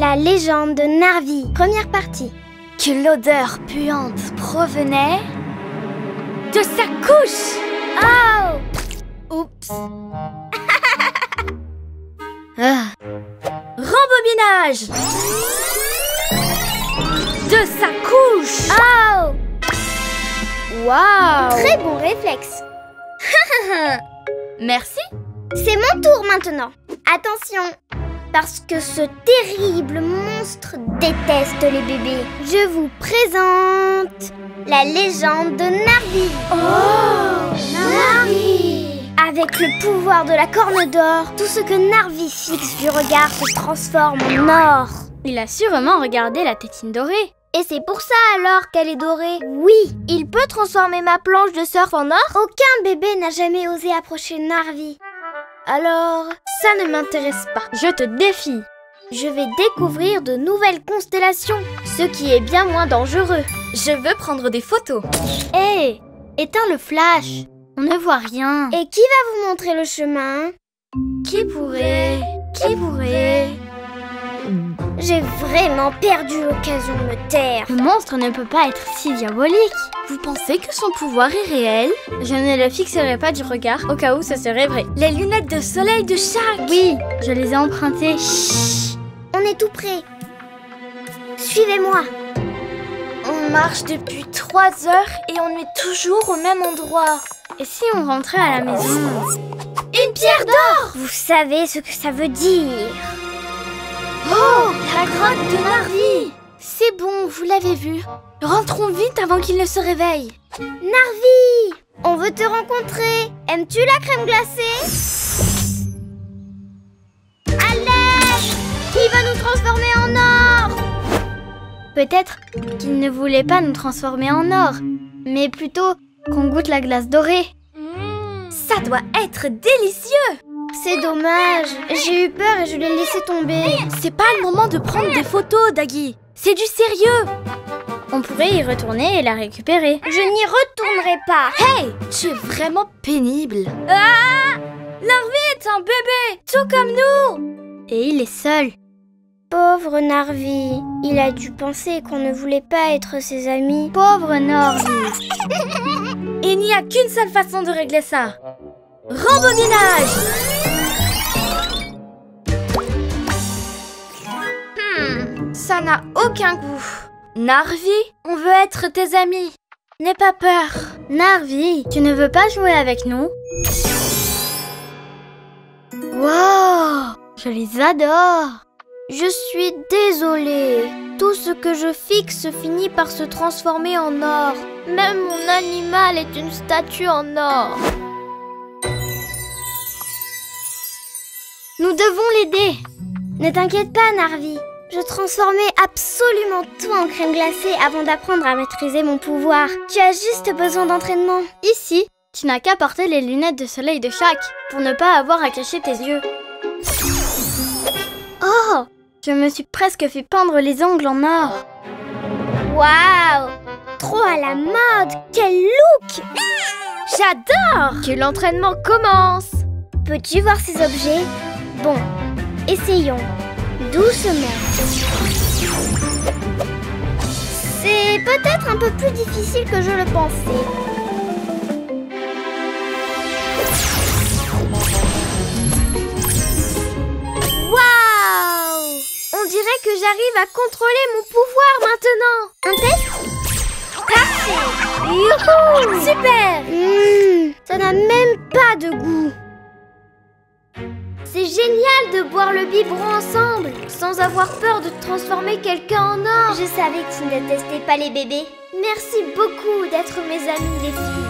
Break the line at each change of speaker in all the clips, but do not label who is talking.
La légende de Narvi, première partie.
Que l'odeur puante provenait de sa couche.
Oh!
Oups. Rembobinage de sa couche.
Oh!
Waouh.
Très bon réflexe.
Merci.
C'est mon tour maintenant. Attention, parce que ce terrible monstre déteste les bébés. Je vous présente la légende de Narvi.
Oh,
Narvi! Avec le pouvoir de la corne d'or, tout ce que Narvi fixe du regard se transforme en or.
Il a sûrement regardé la tétine dorée.
Et c'est pour ça alors qu'elle est dorée. Oui, il peut transformer ma planche de surf en or. Aucun bébé n'a jamais osé approcher Narvi. Alors, ça ne m'intéresse pas.
Je te défie.
Je vais découvrir de nouvelles constellations, ce qui est bien moins dangereux.
Je veux prendre des photos.
Hé, éteins le flash.
On ne voit rien.
Et qui va vous montrer le chemin?
Qui pourrait?
J'ai vraiment perdu l'occasion de me taire.
Le monstre ne peut pas être si diabolique. Vous pensez que son pouvoir est réel? Je ne le fixerai pas du regard au cas où ce serait vrai. Les lunettes de soleil de Shaq. Oui, je les ai empruntées. Chut.
On est tout près. Suivez-moi.
On marche depuis 3 heures et on est toujours au même endroit. Et si on rentrait à la maison?
Une pierre d'or! Vous savez ce que ça veut dire.
Oh, la grotte de Narvi! C'est bon, vous l'avez vu. Rentrons vite avant qu'il ne se réveille.
Narvi! On veut te rencontrer. Aimes-tu la crème glacée? À l'aide! Il va nous transformer en or!
Peut-être qu'il ne voulait pas nous transformer en or, mais plutôt qu'on goûte la glace dorée. Ça doit être délicieux!
C'est dommage. J'ai eu peur et je l'ai laissé tomber.
C'est pas le moment de prendre des photos, Daggy. C'est du sérieux. On pourrait y retourner et la récupérer.
Je n'y retournerai pas.
Hey, tu es vraiment pénible. Ah! Narvi est un bébé, tout comme nous. Et il est seul.
Pauvre Narvi. Il a dû penser qu'on ne voulait pas être ses amis.
Pauvre Narvi. Il n'y a qu'une seule façon de régler ça. Rembobinage. Ça n'a aucun goût. Narvi, on veut être tes amis. N'aie pas peur. Narvi, tu ne veux pas jouer avec nous? Wow, je les adore.
Je suis désolée. Tout ce que je fixe finit par se transformer en or. Même mon animal est une statue en or. Nous devons l'aider. Ne t'inquiète pas, Narvi. Je transformais absolument tout en crème glacée avant d'apprendre à maîtriser mon pouvoir. Tu as juste besoin d'entraînement.
Ici, tu n'as qu'à porter les lunettes de soleil de Shaq pour ne pas avoir à cacher tes yeux. Oh! Je me suis presque fait peindre les ongles en or.
Waouh! Trop à la mode! Quel look!
J'adore! Que l'entraînement commence!
Peux-tu voir ces objets? Bon, essayons. Doucement. C'est peut-être un peu plus difficile que je le pensais. Waouh! On dirait que j'arrive à contrôler mon pouvoir maintenant. Un test? Parfait! Youhou! Super! Ça n'a même pas de goût. C'est génial de boire le biberon ensemble, sans avoir peur de transformer quelqu'un en or. Je savais que tu ne détestais pas les bébés. Merci beaucoup d'être mes amis, les filles.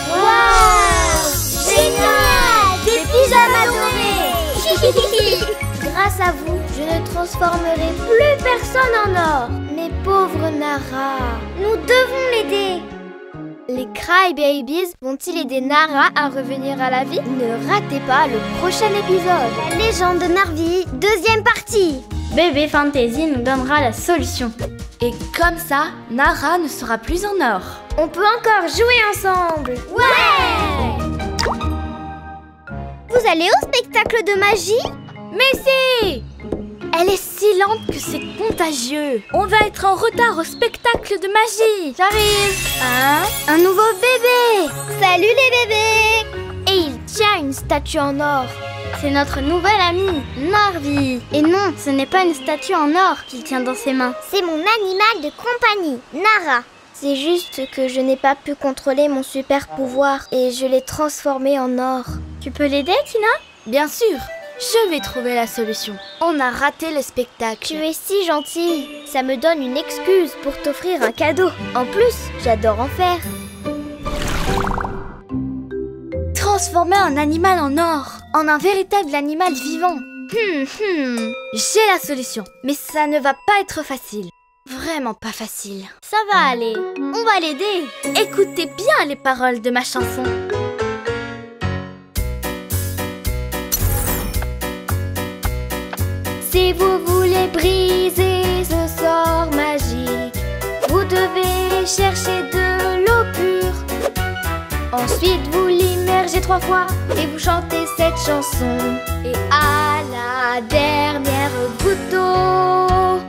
Wow! Génial! Des pyjamas dorés! Grâce à vous, je ne transformerai plus personne en or. Mais pauvre Nara, nous devons l'aider. Les Cry Babies vont-ils aider Nara à revenir à la vie? Ne ratez pas le prochain épisode. La légende de Narvi, deuxième partie.
Bébé Fantasy nous donnera la solution. Et comme ça, Nara ne sera plus en or.
On peut encore jouer ensemble. Ouais! Vous allez au spectacle de magie?
Mais si! Elle est si lente que c'est contagieux. On va être en retard au spectacle de magie. J'arrive. Un nouveau bébé.
Salut les bébés! Et il tient une statue en or.
C'est notre nouvel ami, Narvi. Et non, ce n'est pas une statue en or qu'il tient dans ses mains.
C'est mon animal de compagnie, Nara. C'est juste que je n'ai pas pu contrôler mon super pouvoir et je l'ai transformé en or.
Tu peux l'aider, Tina? Bien sûr. Je vais trouver la solution. On a raté le spectacle.
Tu es si gentille. Ça me donne une excuse pour t'offrir un cadeau. En plus, j'adore en faire.
Transformer un animal en or, en un véritable animal vivant. J'ai la solution, mais ça ne va pas être facile. Vraiment pas facile.
Ça va aller. On va l'aider.
Écoutez bien les paroles de ma chanson.
Si vous voulez briser ce sort magique, vous devez chercher de l'eau pure. Ensuite, vous l'immergez 3 fois et vous chantez cette chanson. Et à la dernière goutte d'eau,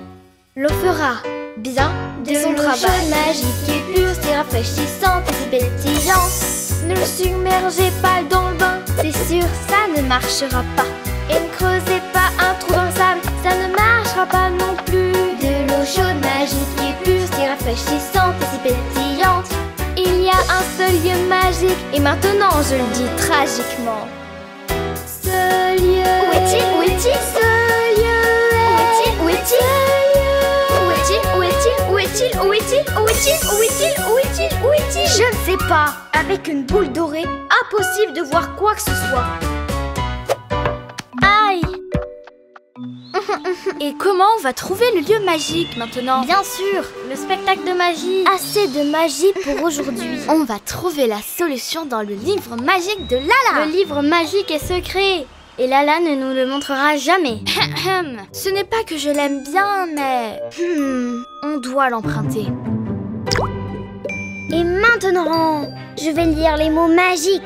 l'eau fera bien de son travail. L'eau magique et pure, si rafraîchissante et si pétillante. Ne le submergez pas dans le bain, c'est sûr, ça ne marchera pas. Et ne creusez pas un trou dans le sable, ça ne marchera pas non plus. De l'eau chaude, magique et pure, si rafraîchissante et si pétillante. Il y a un seul lieu magique, et maintenant je le dis tragiquement. Ce lieu. Où est-il? Où est-il? Ce lieu est. Où est-il? Où est-il? Où est-il? Où est-il? Où est-il? Où est-il? Où est-il? Où est-il? Où est-il? Je ne sais pas. Avec une boule dorée, impossible de voir quoi que ce soit.
Aïe! Et comment on va trouver le lieu magique maintenant?
Bien sûr,
Le spectacle de magie.
assez de magie pour aujourd'hui.
On va trouver la solution dans le livre magique de Lala. Le livre magique est secret. Et Lala ne nous le montrera jamais. Ce n'est pas que je l'aime bien, mais... on doit l'emprunter.
Et maintenant, je vais lire les mots magiques.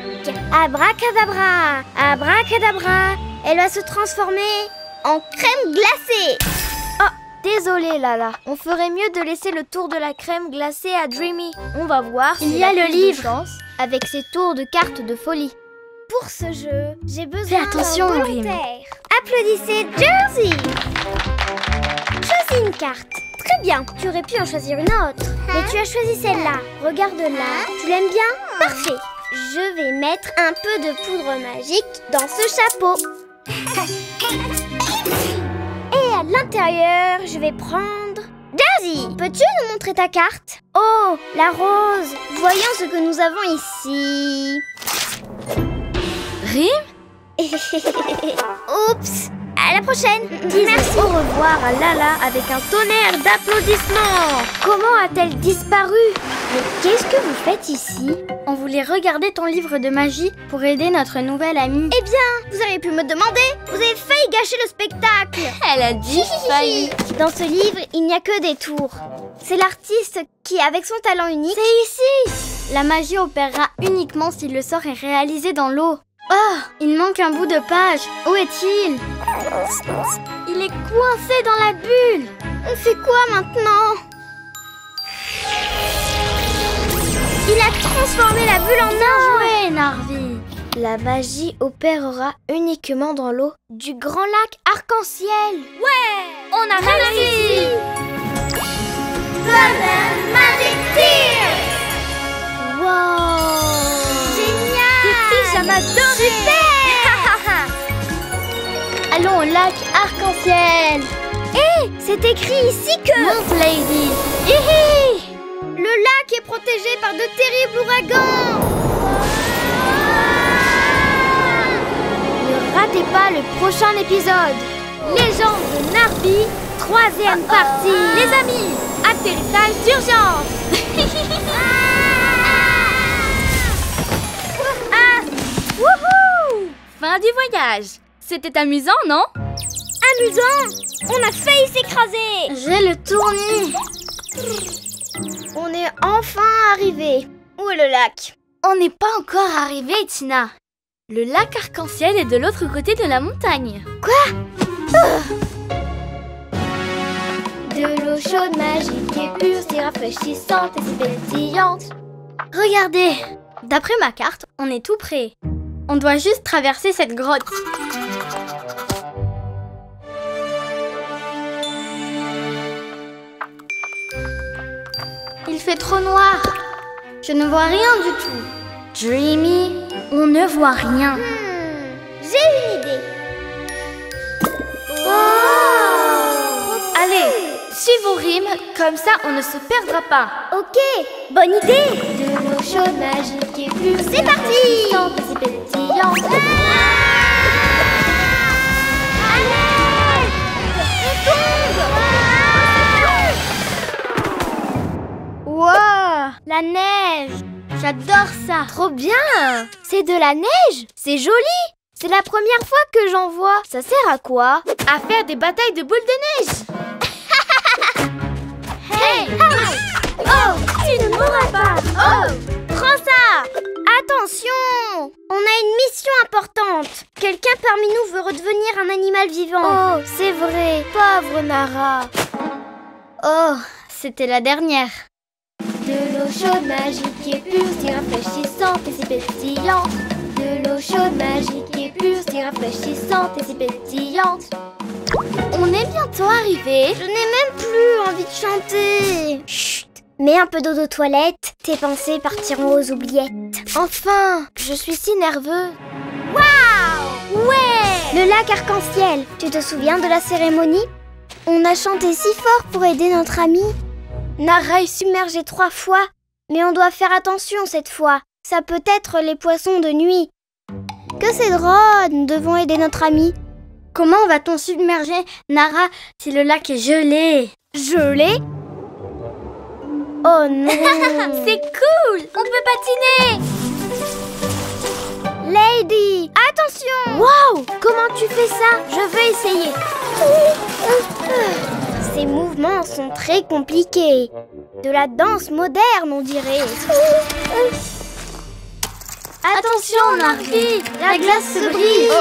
Abracadabra, abracadabra. Elle va se transformer en crème glacée. Oh, désolée Lala. On ferait mieux de laisser le tour de la crème glacée à Dreamy. On va voir
Il y a le livre.
avec ses tours de cartes de folie. Pour ce jeu, j'ai besoin
Fais attention,
d'un
Rim.
volontaire. Applaudissez Jersey. Choisis une carte. Très bien, tu aurais pu en choisir une autre. Mais tu as choisi celle-là. Regarde-la. Tu l'aimes bien? Parfait. Je vais mettre un peu de poudre magique dans ce chapeau. Et à l'intérieur, je vais prendre... Jersey, peux-tu nous montrer ta carte? Oh, la rose. Voyons ce que nous avons ici.
Rim?
Oups. À la prochaine. Merci. Au revoir à Lala avec un tonnerre d'applaudissements. Comment a-t-elle disparu? Mais qu'est-ce que vous faites ici?
On voulait regarder ton livre de magie pour aider notre nouvelle amie.
Eh bien, vous auriez pu me demander. Vous avez failli gâcher le spectacle.
Elle a dit failli.
Dans ce livre, il n'y a que des tours. C'est l'artiste qui, avec son talent unique...
C'est ici. La magie opérera uniquement si le sort est réalisé dans l'eau. Oh, il manque un bout de page. Où est-il? Il est coincé dans la bulle.
On fait quoi maintenant? Il a transformé la bulle en or.
Joué, Narvi.
La magie opérera uniquement dans l'eau du grand lac arc-en-ciel.
Ouais, on a réussi.
Golden Magic Tears. Wow.
Pyjama doré.
Super.
Allons au lac arc-en-ciel.
Hé, c'est écrit ici que...
Monte, Lady. Hihi.
Le lac est protégé par de terribles ouragans. Ne ratez pas le prochain épisode. Légende de Narvi, 3e partie.
Les amis, atterrissage d'urgence.
Wouhou!
Fin du voyage. C'était amusant, non?
Amusant! On a failli s'écraser.
J'ai le tournis.
On est enfin arrivé. Où est le lac?
On n'est pas encore arrivé, Tina. Le lac arc-en-ciel est de l'autre côté de la montagne.
De l'eau chaude, magique et pure, si rafraîchissante et si pétillante.
Regardez, d'après ma carte, on est tout prêt. On doit juste traverser cette grotte. Il fait trop noir. Je ne vois rien du tout. Dreamy, on ne voit rien.
J'ai une idée.
Allez, suis vos rimes, comme ça on ne se perdra pas.
Ok, bonne idée. De l'eau chaude, magique et pure, c'est parti. Rafraîchissante et si pétillante.
Wow, la neige. J'adore ça.
Trop bien. C'est de la neige. C'est joli. C'est la première fois que j'en vois. Ça sert à quoi?
À faire des batailles de boules de neige. Hey!
Oh, tu ne mourras pas. Oh, prends ça. Attention. On a une mission importante. Quelqu'un parmi nous veut redevenir un animal vivant. Oh, c'est vrai. Pauvre Nara.
Oh, c'était la dernière.
De l'eau chaude, magique et pure, si rafraîchissante et si pétillante. De l'eau chaude, magique et pure, si rafraîchissante et si pétillante.
On est bientôt arrivé.
Je n'ai même plus envie de chanter. Chut. Mets un peu d'eau de toilette, tes pensées partiront aux oubliettes. Enfin, je suis si nerveux. Waouh! Ouais! Le lac arc-en-ciel, tu te souviens de la cérémonie? On a chanté si fort pour aider notre ami. Nara est submergée 3 fois, mais on doit faire attention cette fois. Ça peut être les poissons de nuit. Que c'est drôle, nous devons aider notre ami.
Comment va-t-on submerger Nara si le lac est gelé?
Gelé? Oh non!
C'est cool! On peut patiner!
Lady, attention! Waouh! Comment tu fais ça? Je veux essayer. Ces mouvements sont très compliqués. De la danse moderne, on dirait.
Attention, Narvi! La glace se brise!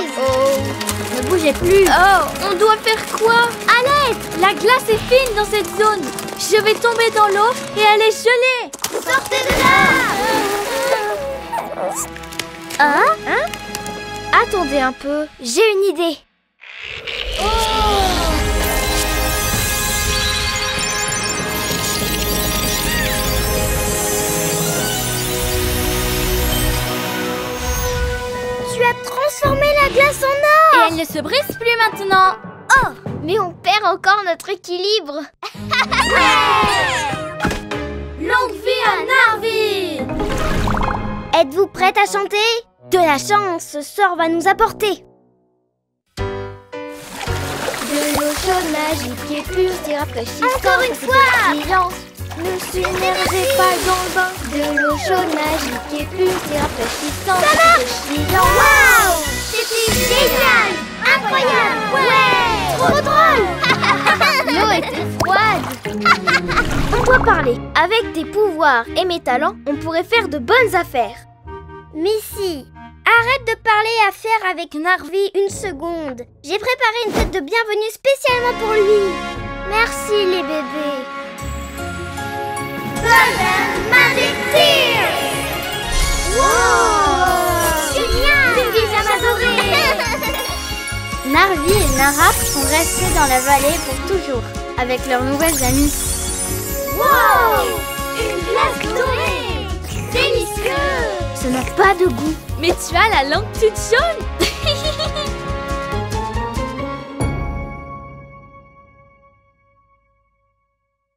Ne bougez plus! Oh! On doit faire quoi? À l'aide! La glace est fine dans cette zone! Je vais tomber dans l'eau et elle est gelée!
Sortez de là! Hein? Attendez un peu, j'ai une idée. Tu as transformé la glace en or!
Et elle ne se brise plus maintenant!
Oh! Mais on perd encore notre équilibre!
Longue vie à Narvi!
Êtes-vous prête à chanter? De la chance, ce sort va nous apporter! De l'eau chaude, magique et pure, si rafraîchissante. Encore une fois! Ne submergez pas dans le bain. De l'eau chaude, magique et pure, si rafraîchissante. Ça marche! Waouh! C'était génial! Incroyable! Ouais! Trop drôle! L'eau était froide. On doit parler. Avec tes pouvoirs et mes talents, on pourrait faire de bonnes affaires. Missy, arrête de parler affaires avec Narvi une seconde. J'ai préparé une fête de bienvenue spécialement pour lui. Merci les bébés. Golden Magic Tears! Wow! Génial! Une pyjama dorée!
Narvi et Nara sont restés dans la vallée pour toujours, avec leurs nouvelles amies.
Wow! Une glace dorée! Délicieux! Ça n'a pas de goût.
Mais tu as la langue toute jaune!